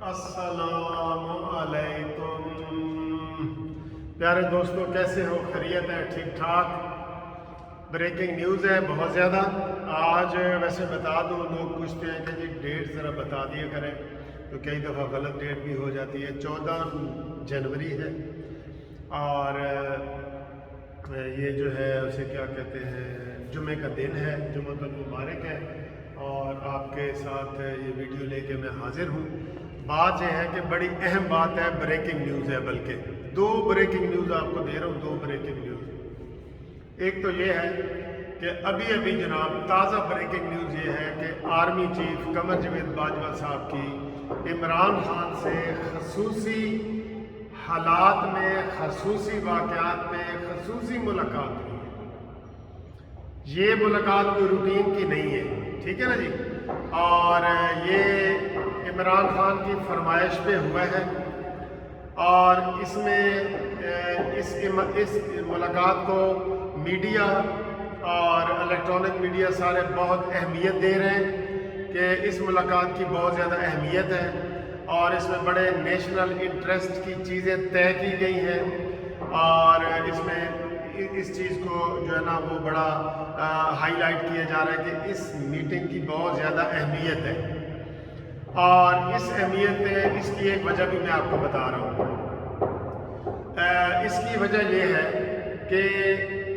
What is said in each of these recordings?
السلام علیکم پیارے دوستوں، کیسے ہو؟ خیریت ہے؟ ٹھیک ٹھاک؟ بریکنگ نیوز ہے بہت زیادہ آج۔ ویسے بتا دوں، لوگ پوچھتے ہیں کہ جی ڈیٹ ذرا بتا دیا کریں، تو کئی دفعہ غلط ڈیٹ بھی ہو جاتی ہے۔ 14 جنوری ہے اور یہ جو ہے اسے کیا کہتے ہیں، جمعے کا دن ہے، جمعۃ المبارک ہے، اور آپ کے ساتھ یہ ویڈیو لے کے میں حاضر ہوں۔ بات یہ ہے کہ بڑی اہم بات ہے، بریکنگ نیوز ہے، بلکہ دو بریکنگ نیوز آپ کو دے رہا ہوں، دو بریکنگ نیوز۔ ایک تو یہ ہے کہ ابھی جناب تازہ بریکنگ نیوز یہ ہے کہ آرمی چیف قمر جاوید باجوہ صاحب کی عمران خان سے خصوصی حالات میں، خصوصی واقعات پہ خصوصی ملاقات ہوئی ہے۔ یہ ملاقات کوئی روٹین کی نہیں ہے، ٹھیک ہے نا جی، اور یہ عمران خان کی فرمائش پہ ہوا ہے، اور اس میں اس ملاقات کو میڈیا اور الیکٹرانک میڈیا سارے بہت اہمیت دے رہے ہیں کہ اس ملاقات کی بہت زیادہ اہمیت ہے، اور اس میں بڑے نیشنل انٹرسٹ کی چیزیں طے کی گئی ہیں، اور اس میں اس چیز کو جو ہے نا وہ بڑا ہائی لائٹ کیا جا رہا ہے کہ اس میٹنگ کی بہت زیادہ اہمیت ہے۔ اور اس اہمیت اس کی ایک وجہ بھی میں آپ کو بتا رہا ہوں۔ اس کی وجہ یہ ہے کہ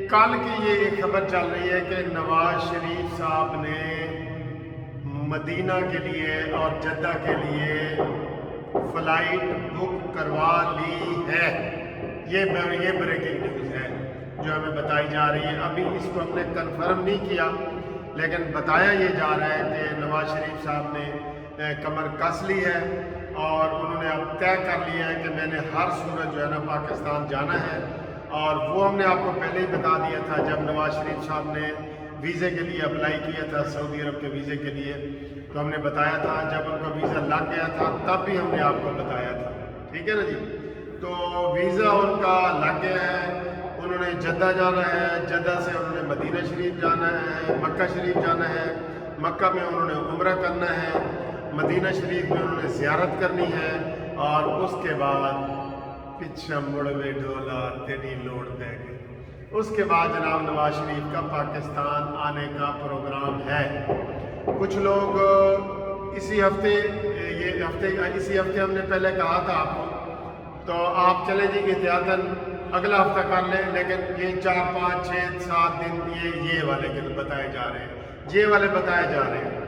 کل کی یہ ایک خبر چل رہی ہے کہ نواز شریف صاحب نے مدینہ کے لیے اور جدہ کے لیے فلائٹ بک کروا لی ہے۔ یہ بریکنگ نیوز ہے جو ہمیں بتائی جا رہی ہے۔ ابھی اس کو ہم نے کنفرم نہیں کیا، لیکن بتایا یہ جا رہا ہے کہ نواز شریف صاحب نے کمر کس لی ہے، اور انہوں نے اب طے کر لیا ہے کہ میں نے ہر صورت جو ہے نا پاکستان جانا ہے۔ اور وہ ہم نے آپ کو پہلے ہی بتا دیا تھا جب نواز شریف صاحب نے ویزے کے لیے اپلائی کیا تھا، سعودی عرب کے ویزے کے لیے، تو ہم نے بتایا تھا جب ان کا ویزا لگ گیا تھا تب بھی ہم نے آپ کو بتایا تھا، ٹھیک ہے نا جی۔ تو ویزا ان کا لگ گیا ہے، انہوں نے جدہ جانا ہے، جدہ سے انہوں نے مدینہ شریف جانا ہے، مکہ شریف جانا ہے، مکہ میں انہوں نے عمرہ کرنا ہے، مدینہ شریف میں انہوں نے زیارت کرنی ہے، اور اس کے بعد پچھا مڑوے ڈولا تیری لوڑ دے گئے۔ اس کے بعد جناب نواز شریف کا پاکستان آنے کا پروگرام ہے۔ کچھ لوگ اسی ہفتے ہم نے پہلے کہا تھا آپ کو، تو آپ چلیں جی احتیاطاً اگلا ہفتہ کر لیں، لیکن یہ 4 5 6 7 دن یہ والے دن بتائے جا رہے ہیں، یہ والے بتائے جا رہے ہیں۔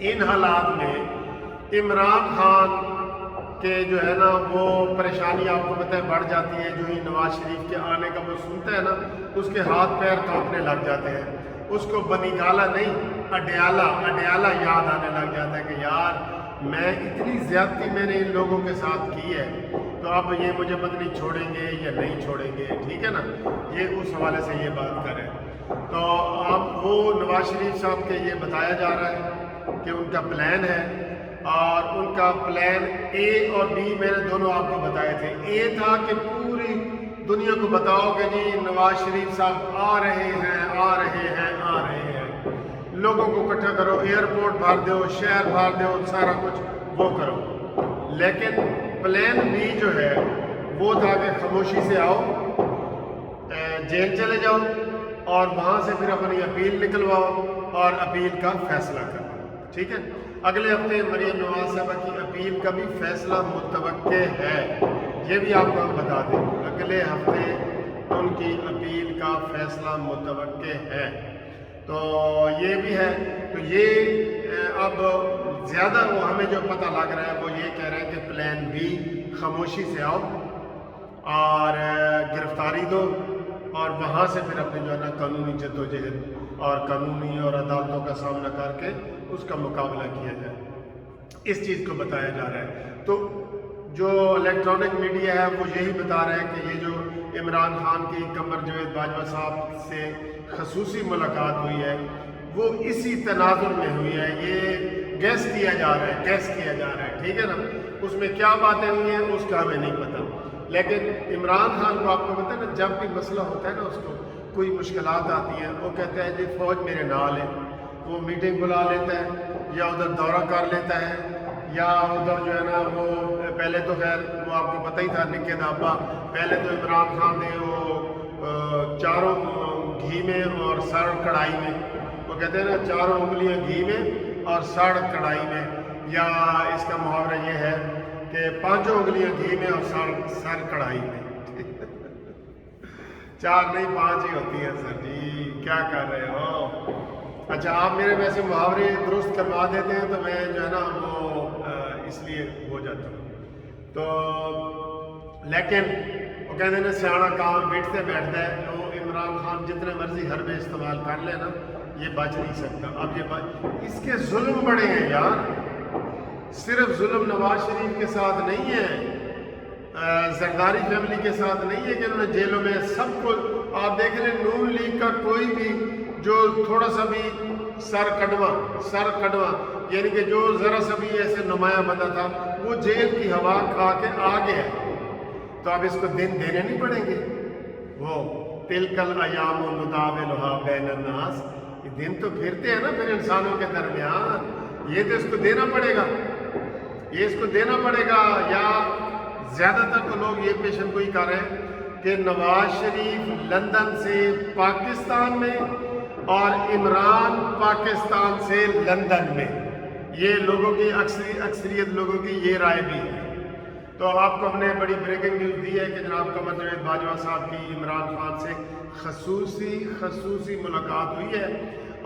ان حالات میں عمران خان کے جو ہے نا وہ پریشانی آپ کو پتہ ہے بڑھ جاتی ہے۔ جو ہی نواز شریف کے آنے کا وہ سنتا ہے نا، اس کے ہاتھ پیر کانپنے لگ جاتے ہیں، اس کو بنی گالا نہیں اڈیالہ یاد آنے لگ جاتا ہے کہ یار میں اتنی زیادتی میں نے ان لوگوں کے ساتھ کی ہے، تو اب یہ مجھے پتہ نہیں چھوڑیں گے یا نہیں چھوڑیں گے، ٹھیک ہے نا۔ یہ اس حوالے سے یہ بات کریں، تو اب وہ نواز شریف صاحب کے یہ بتایا جا رہا ہے کہ ان کا پلان ہے، اور ان کا پلان اے اور بی میں نے دونوں آپ کو بتائے تھے۔ اے تھا کہ پوری دنیا کو بتاؤ کہ جی نواز شریف صاحب آ رہے ہیں، لوگوں کو اکٹھا کرو، ایئرپورٹ بھر دو، شہر بھر دو، سارا کچھ وہ کرو۔ لیکن پلان بی جو ہے وہ تھا کہ خاموشی سے آؤ، جیل چلے جاؤ، اور وہاں سے پھر اپنی اپیل نکلواؤ اور اپیل کا فیصلہ کرو، ٹھیک ہے۔ اگلے ہفتے مریم نواز صاحبہ کی اپیل کا بھی فیصلہ متوقع ہے، یہ بھی آپ کو ہم بتا دیں، اگلے ہفتے ان کی اپیل کا فیصلہ متوقع ہے، تو یہ بھی ہے۔ تو یہ اب زیادہ وہ ہمیں جو پتہ لگ رہا ہے وہ یہ کہہ رہے ہیں کہ پلان بی خاموشی سے آؤ اور گرفتاری دو، اور وہاں سے پھر اپنے جو ہے نا قانونی جدوجہد اور قانونی اور عدالتوں کا سامنا کر کے اس کا مقابلہ کیا جائے، اس چیز کو بتایا جا رہا ہے۔ تو جو الیکٹرانک میڈیا ہے وہ یہی بتا رہا ہے کہ یہ جو عمران خان کی قمر جاوید باجوہ صاحب سے خصوصی ملاقات ہوئی ہے وہ اسی تناظر میں ہوئی ہے، یہ گیس کیا جا رہا ہے، ٹھیک ہے نا۔ اس میں کیا باتیں ہوئی ہیں اس کا ہمیں نہیں پتہ، لیکن عمران خان کو آپ کو پتہ ہے نا، جب بھی مسئلہ ہوتا ہے نا، اس کو کوئی مشکلات آتی ہیں، وہ کہتا ہے جی فوج میرے نال ہے، وہ میٹنگ بلا لیتا ہے یا ادھر دورہ کر لیتا ہے یا ادھر جو ہے نا وہ پہلے تو خیر وہ آپ کو پتہ ہی تھا نکے دا ابا، پہلے تو عمران خان نے وہ چاروں گھی میں اور سر کڑھائی میں، وہ کہتے ہیں نا چاروں انگلیاں گھی میں اور سر کڑھائی میں، یا اس کا محاورہ یہ ہے کہ پانچوں انگلیاں گھی میں اور سر کڑھائی میں چار نہیں پانچ ہی ہوتی ہیں سر جی، کیا کر رہے ہو؟ اچھا آپ میرے ویسے محاورے درست کروا دیتے ہیں تو میں جو ہے نا وہ اس لیے ہو جاتا ہوں، تو لیکن وہ کہتے ہیں نا سیاڑا کام بیٹھتے بیٹھتا ہے، تو عمران خان جتنے مرضی حربے استعمال کر لے نا یہ بچ نہیں سکتا۔ اب یہ اس کے ظلم بڑے ہیں یار، صرف ظلم نواز شریف کے ساتھ نہیں ہے، زرداری فیملی کے ساتھ نہیں ہے کہ انہوں نے جیلوں میں سب کو، آپ دیکھ رہے ہیں نون لیگ کا کوئی بھی جو تھوڑا سا بھی سر کڑوا یعنی کہ جو ذرا سا بھی ایسے نمایاں بندہ تھا وہ جیل کی ہوا کھا کے آ گیا، تو اب اس کو دن دینے نہیں پڑیں گے۔ وہ تلکل ایام نداولھا بین الناس، یہ دن تو پھرتے ہیں نا پھر انسانوں کے درمیان، یہ تو اس کو دینا پڑے گا، یہ اس کو دینا پڑے گا۔ یا زیادہ تر تو لوگ یہ پیشن گوئی کر رہے ہیں کہ نواز شریف لندن سے پاکستان میں اور عمران پاکستان سے لندن میں، یہ لوگوں کی اکثریت لوگوں کی یہ رائے بھی ہے۔ تو آپ کو ہم نے بڑی بریکنگ نیوز دی ہے کہ جناب قمر جاوید باجوہ صاحب کی عمران خان سے خصوصی ملاقات ہوئی ہے،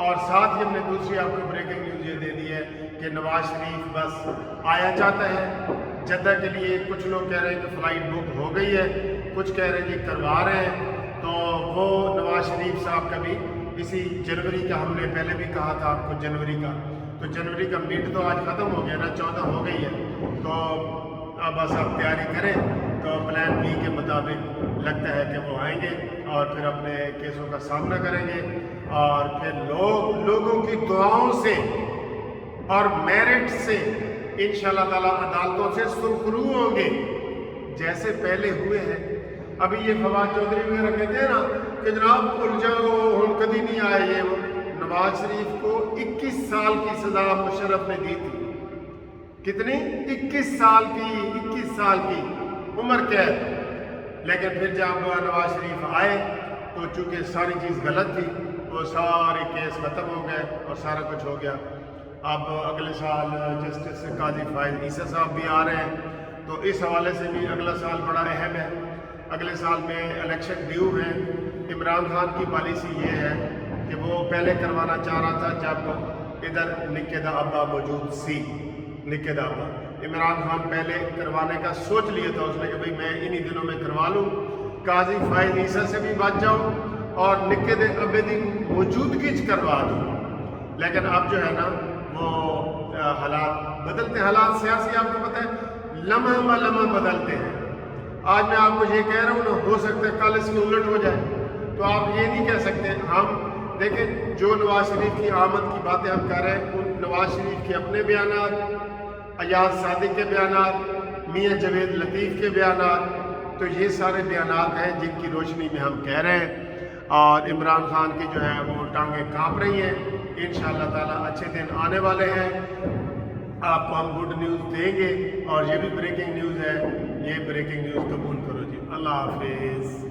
اور ساتھ ہی ہم نے دوسری آپ کو بریکنگ نیوز یہ دے دی ہے کہ نواز شریف بس آیا چاہتا ہے جدہ کے لیے۔ کچھ لوگ کہہ رہے ہیں کہ فلائٹ بک ہو گئی ہے، کچھ کہہ رہے ہیں کہ کروا رہے ہیں، تو وہ نواز شریف صاحب کا بھی اسی جنوری کا، ہم نے پہلے بھی کہا تھا آپ کو جنوری کا، تو جنوری کا میٹ تو آج ختم ہو گیا نا، 14 ہو گئی ہے، تو اب بس آپ تیاری کریں، تو پلان بی کے مطابق لگتا ہے کہ وہ آئیں گے اور پھر اپنے کیسوں کا سامنا کریں گے، اور پھر لوگوں کی دعاؤں سے اور میرٹ سے انشاءاللہ تعالیٰ عدالتوں سے سرخرو ہوں گے جیسے پہلے ہوئے ہیں۔ ابھی یہ فواد چودھری وغیرہ کہتے ہیں نا کہ جناب بھول جاؤ ہم کبھی نہیں آئے، یہ وہ نواز شریف کو 21 سال کی سزا مشرف نے دی تھی، کتنی؟ 21 سال کی عمر قید، لیکن پھر جب نواز شریف آئے تو چونکہ ساری چیز غلط تھی، وہ سارے کیس ختم ہو گئے اور سارا کچھ ہو گیا۔ اب اگلے سال جسٹس قاضی فائز عیسیٰ صاحب بھی آ رہے ہیں، تو اس حوالے سے بھی اگلا سال بڑا اہم ہے۔ اگلے سال میں الیکشن ڈیو ہیں۔ عمران خان کی پالیسی یہ ہے کہ وہ پہلے کروانا چاہ رہا تھا جب ادھر نکے دا ابا موجود سی، نکے دا ابا عمران خان پہلے کروانے کا سوچ لیا تھا، اس نے کہ بھئی میں انہی دنوں میں کروا لوں، قاضی فائز عیسیٰ سے بھی بچ جاؤں اور نکے دے ابے دی موجودگی کروا دوں، لیکن اب جو ہے نا وہ حالات بدلتے، حالات سیاسی آپ کو پتہ ہے لمحہ بہ لمحہ بدلتے ہیں۔ آج میں آپ کو یہ کہہ رہا ہوں نا، ہو سکتا ہے کل اس کی الٹ ہو جائے، تو آپ یہ نہیں کہہ سکتے۔ ہم دیکھیں جو نواز شریف کی آمد کی باتیں ہم کر رہے ہیں، ان نواز شریف کے اپنے بیانات، ایاز صادق کے بیانات، میاں جاوید لطیف کے بیانات، تو یہ سارے بیانات ہیں جن کی روشنی میں ہم کہہ رہے ہیں، اور عمران خان کی جو ہے وہ ٹانگیں کانپ رہی ہیں۔ انشاءاللہ تعالیٰ اچھے دن آنے والے ہیں، آپ کو ہم گڈ نیوز دیں گے، اور یہ بھی بریکنگ نیوز ہے، یہ بریکنگ نیوز قبول کرو جی۔ اللہ حافظ۔